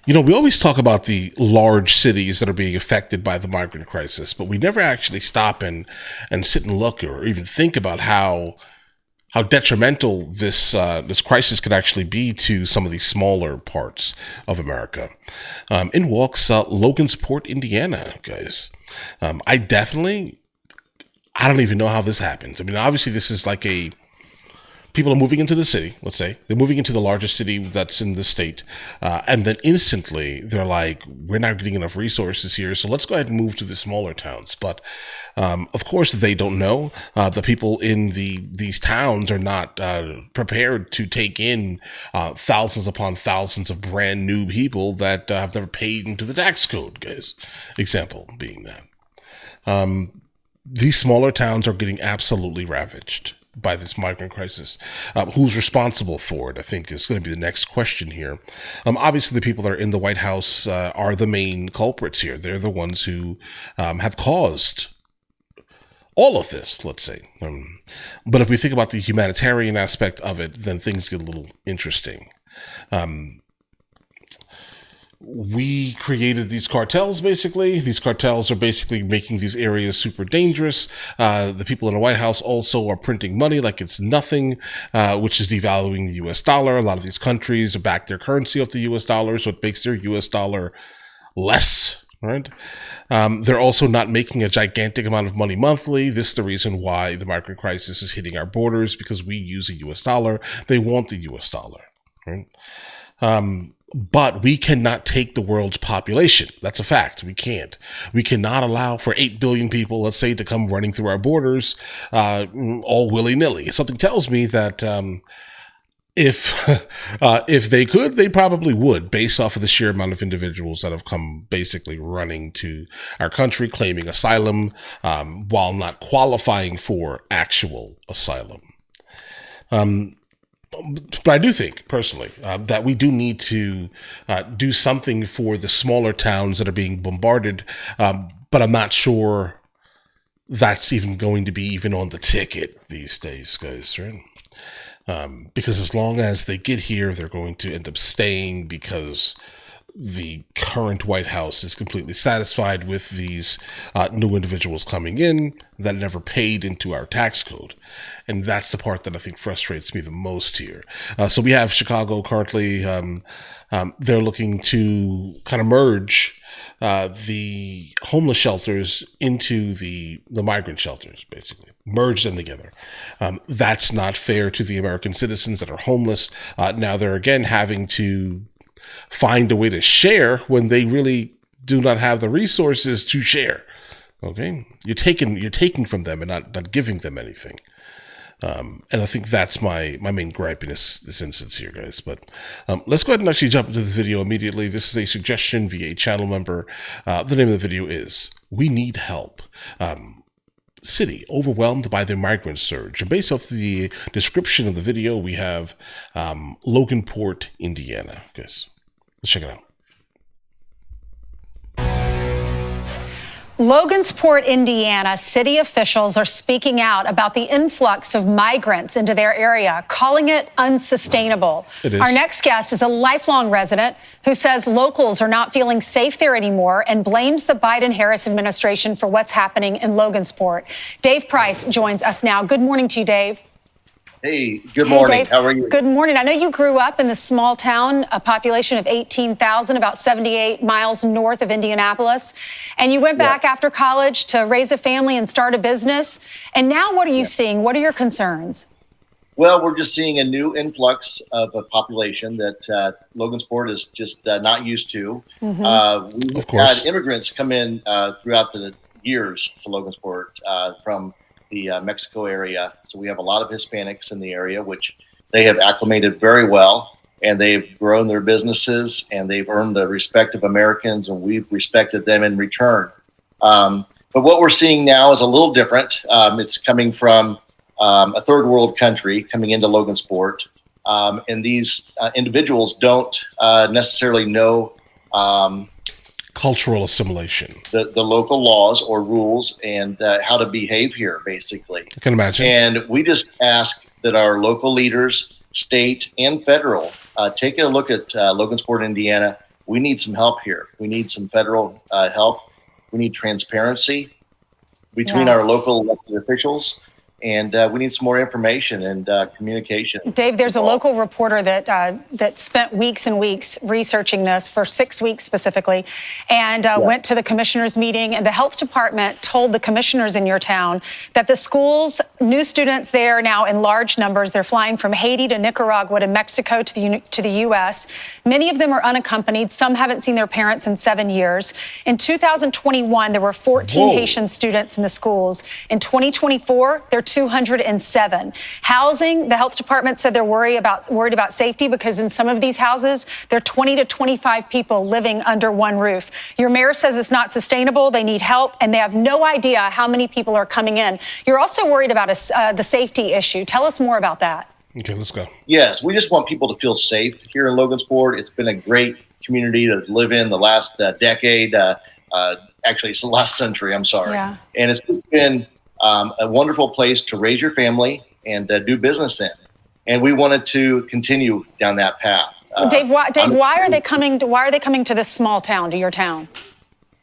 We always talk about the large cities that are being affected by the migrant crisis, but we never actually stop and sit and look or even think about how detrimental this crisis could actually be to some of these smaller parts of America. In walks Logansport, Indiana, guys. I don't even know how this happens. I mean, obviously, this is like people are moving into the city, let's say. They're moving into the largest city that's in the state. And then instantly they're like, we're not getting enough resources here. So let's go ahead and move to the smaller towns. But of course, they don't know. The people in these towns are not prepared to take in thousands upon thousands of brand new people that have never paid into the tax code, guys. Example being that. These smaller towns are getting absolutely ravaged by this migrant crisis. Who's responsible for it, I think, is going to be the next question here. Obviously, the people that are in the White House are the main culprits here. They're the ones who have caused all of this, let's say. But if we think about the humanitarian aspect of it, then things get a little interesting. We created these cartels, basically. These cartels are basically making these areas super dangerous. The people in the White House also are printing money like it's nothing, which is devaluing the U.S. dollar. A lot of these countries have backed their currency off the U.S. dollar, so it makes their U.S. dollar less, right? They're also not making a gigantic amount of money monthly. This is the reason why the migrant crisis is hitting our borders, because we use a U.S. dollar. They want the U.S. dollar, right? But we cannot take the world's population. That's a fact. We can't. We cannot allow for 8 billion people, let's say, to come running through our borders all willy-nilly. Something tells me that if they could, they probably would, based off of the sheer amount of individuals that have come basically running to our country, claiming asylum while not qualifying for actual asylum. But I do think, personally, that we do need to do something for the smaller towns that are being bombarded, but I'm not sure that's even going to be even on the ticket these days, guys, right? Because as long as they get here, they're going to end up staying because the current White House is completely satisfied with these new individuals coming in that never paid into our tax code. And that's the part that I think frustrates me the most here. So we have Chicago currently, they're looking to kind of merge the homeless shelters into the migrant shelters, basically. Merge them together. That's not fair to the American citizens that are homeless. Now they're again having to find a way to share when they really do not have the resources to share. Okay, you're taking from them and not giving them anything. And I think that's my main gripe in this instance here, guys. But let's go ahead and actually jump into this video immediately. This is a suggestion via a channel member. The name of the video is "We Need Help." City overwhelmed by the migrant surge. And based off the description of the video, we have Logansport, Indiana. Guys, let's check it out. Logansport, Indiana, city officials are speaking out about the influx of migrants into their area, calling it unsustainable. It is. Our next guest is a lifelong resident who says locals are not feeling safe there anymore and blames the Biden-Harris administration for what's happening in Logansport. Dave Price joins us now. Good morning to you, Dave. Hey, good morning. Dave. How are you? Good morning. I know you grew up in this small town, a population of 18,000, about 78 miles north of Indianapolis. And you went back after college to raise a family and start a business. And now what are you seeing? What are your concerns? Well, we're just seeing a new influx of a population that Logansport is just not used to. We've had immigrants come in throughout the years to Logansport from the Mexico area. So we have a lot of Hispanics in the area, which they have acclimated very well, and they've grown their businesses and they've earned the respect of Americans, and we've respected them in return. But what we're seeing now is a little different. It's coming from a third world country coming into Logansport. And these individuals don't necessarily know Cultural assimilation, the local laws or rules, and how to behave here, basically. I can imagine. And we just ask that our local leaders, state and federal, take a look at Logansport, Indiana, we need some help here. We need some federal help. We need transparency between our local elected officials, and we need some more information and communication. Dave, there's a local reporter that spent weeks and weeks researching this for 6 weeks specifically, and went to the commissioners' meeting. And the health department told the commissioners in your town that the schools, new students there now in large numbers, they're flying from Haiti to Nicaragua to Mexico to the U.S. Many of them are unaccompanied. Some haven't seen their parents in 7 years. In 2021, there were 14 Haitian students in the schools. In 2024, there are 207. Housing, the health department said they're worried about safety because in some of these houses, there are 20 to 25 people living under one roof. Your mayor says it's not sustainable. They need help, and they have no idea how many people are coming in. You're also worried about the safety issue. Tell us more about that. Okay, let's go. Yes, we just want people to feel safe here in Logansport. It's been a great community to live in the last decade. Actually, it's the last century, I'm sorry. Yeah. And it's been a wonderful place to raise your family and do business in. And we wanted to continue down that path. Dave, why are they coming to this small town, to your town?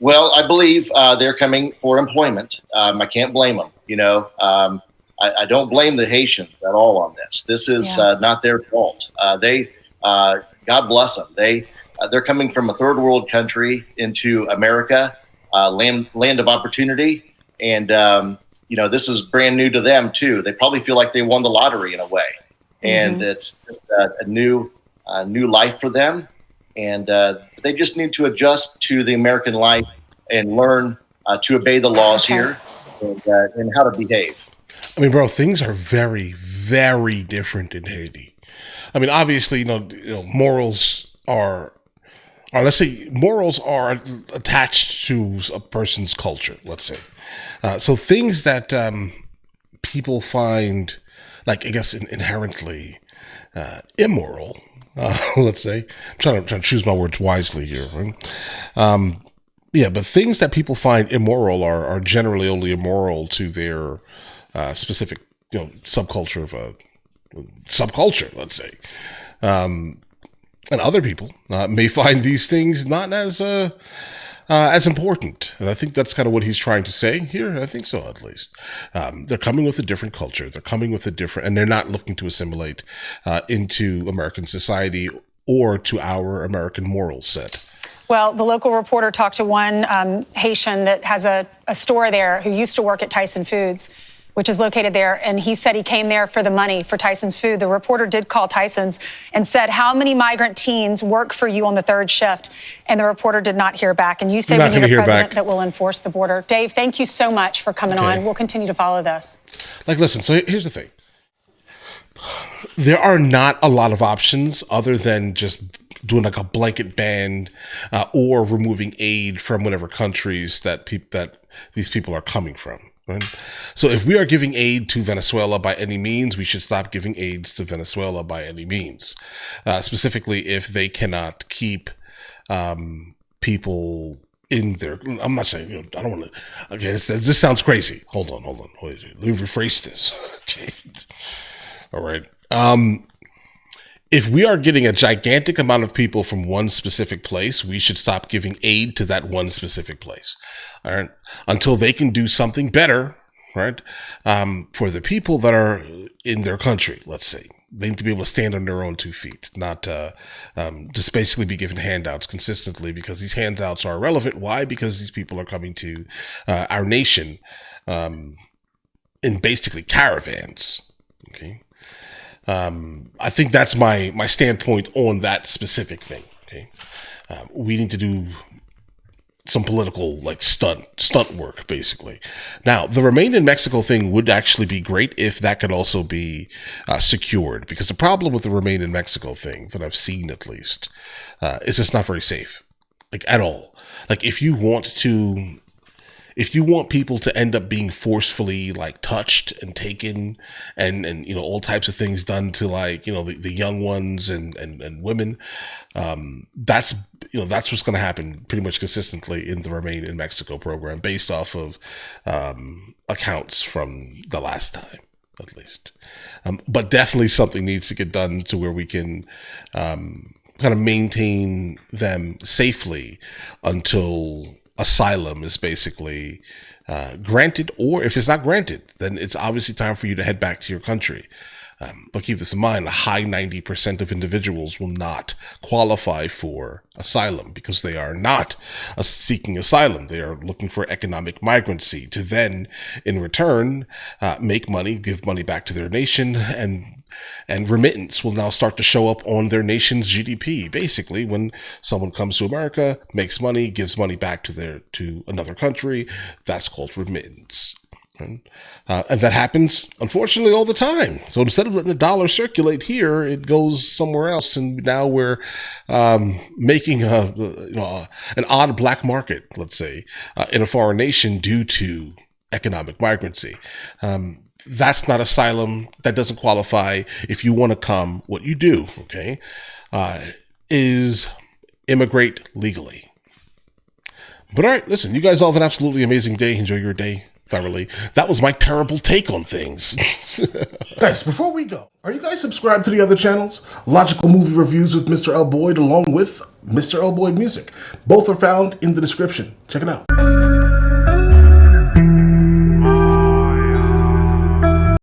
Well, I believe they're coming for employment. I can't blame them. I don't blame the Haitians at all on this. This is not their fault. God bless them. They're coming from a third world country into America, land of opportunity. And, this is brand new to them too. They probably feel like they won the lottery in a way. And it's just a new life for them. And they just need to adjust to the American life and learn to obey the laws here and how to behave. I mean, bro, things are very, very different in Haiti. I mean, obviously, morals are let's say morals are attached to a person's culture, let's say. So things that people find, like, I guess, inherently immoral, let's say. I'm trying to choose my words wisely here. Right? But things that people find immoral are generally only immoral to their specific, subculture of a subculture, let's say. And other people may find these things not as important. And I think that's kind of what he's trying to say here. I think so, at least. They're coming with a different culture. They're coming with and they're not looking to assimilate into American society or to our American moral set. Well, the local reporter talked to one Haitian that has a store there who used to work at Tyson Foods, which is located there. And he said he came there for the money for Tyson's food. The reporter did call Tyson's and said, how many migrant teens work for you on the third shift? And the reporter did not hear back. And you say we need a president that will enforce the border. Dave, thank you so much for coming on. We'll continue to follow this. Listen, so here's the thing. There are not a lot of options other than just doing like a blanket ban or removing aid from whatever countries that these people are coming from. Right? So if we are giving aid to Venezuela by any means, we should stop giving aids to Venezuela by any means. Specifically, if they cannot keep people in their. I'm not saying, I don't want to. Okay, this sounds crazy. Hold on. Let me rephrase this. Okay. All right. If we are getting a gigantic amount of people from one specific place, we should stop giving aid to that one specific place. All right. Until they can do something better, right? For the people that are in their country, let's say. They need to be able to stand on their own 2 feet, not just basically be given handouts consistently, because these handouts are irrelevant. Why? Because these people are coming to our nation in basically caravans. Okay. I think that's my standpoint on that specific thing. Okay. We need to do some political stunt work, basically. Now, the Remain in Mexico thing would actually be great if that could also be secured, because the problem with the Remain in Mexico thing that I've seen, at least, is it's not very safe, at all. If you want people to end up being forcefully touched and taken and all types of things done to the young ones and women, that's what's going to happen pretty much consistently in the Remain in Mexico program, based off of accounts from the last time, at least. But definitely something needs to get done to where we can kind of maintain them safely until asylum is basically granted, or if it's not granted, then it's obviously time for you to head back to your country. But keep this in mind, a high 90% of individuals will not qualify for asylum because they are not seeking asylum. They are looking for economic migrancy to then, in return, make money, give money back to their nation, and remittance will now start to show up on their nation's GDP. Basically, when someone comes to America, makes money, gives money back to another country, that's called remittance. And that happens, unfortunately, all the time. So instead of letting the dollar circulate here, it goes somewhere else. And now we're making an odd black market, let's say, in a foreign nation due to economic migrancy. That's not asylum. That doesn't qualify. If you want to come, what you do, okay, is immigrate legally. But all right, listen, you guys all have an absolutely amazing day. Enjoy your day thoroughly. That was my terrible take on things. Guys, before we go, are you guys subscribed to the other channels? Logical Movie Reviews with Mr. L. Boyd along with Mr. L. Boyd Music. Both are found in the description. Check it out.